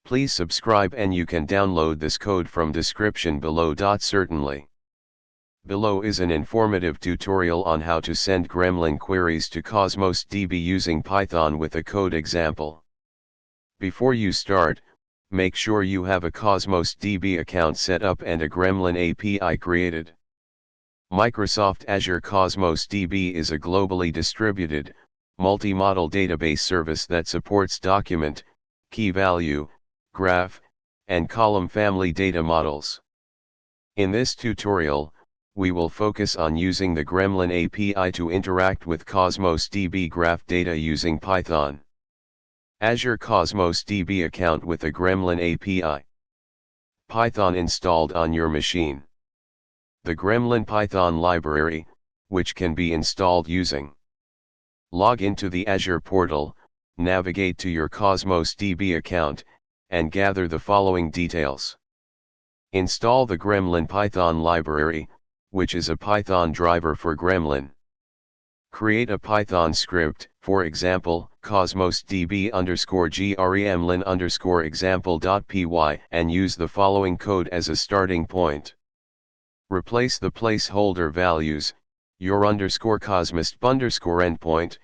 Please subscribe and you can download this code from description below. Certainly. Below is an informative tutorial on how to send Gremlin queries to Cosmos DB using Python with a code example. Before you start, make sure you have a Cosmos DB account set up and a Gremlin API created. Microsoft Azure Cosmos DB is a globally distributed, multi-model database service that supports document, key value, graph, and column family data models. In this tutorial, we will focus on using the Gremlin API to interact with Cosmos DB graph data using Python. Azure Cosmos DB account with a Gremlin API. Python installed on your machine. The gremlinpython library, which can be installed using. Log into the Azure portal, navigate to your Cosmos DB account, and gather the following details. Install the gremlinpython library, which is a Python driver for Gremlin. Create a Python script, for example, cosmosdb_gremlin_example.py, and use the following code as a starting point. Replace the placeholder values, your_cosmosdb_endpoint,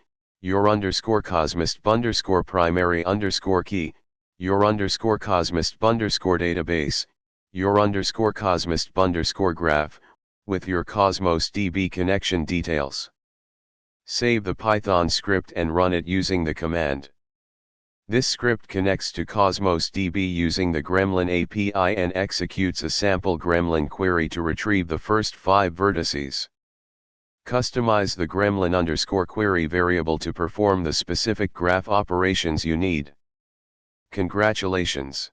your_cosmosdb_primary_key, your_cosmosdb_database, your_cosmosdb_graph, with your Cosmos DB connection details. Save the Python script and run it using the command. This script connects to Cosmos DB using the Gremlin API and executes a sample Gremlin query to retrieve the first 5 vertices. Customize the Gremlin_query variable to perform the specific graph operations you need. Congratulations!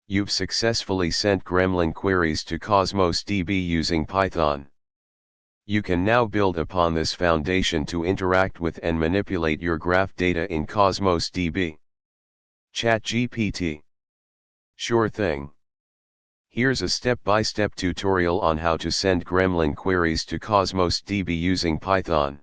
You've successfully sent Gremlin queries to Cosmos DB using Python. You can now build upon this foundation to interact with and manipulate your graph data in Cosmos DB. ChatGPT. Sure thing. Here's a step-by-step tutorial on how to send Gremlin queries to Cosmos DB using Python.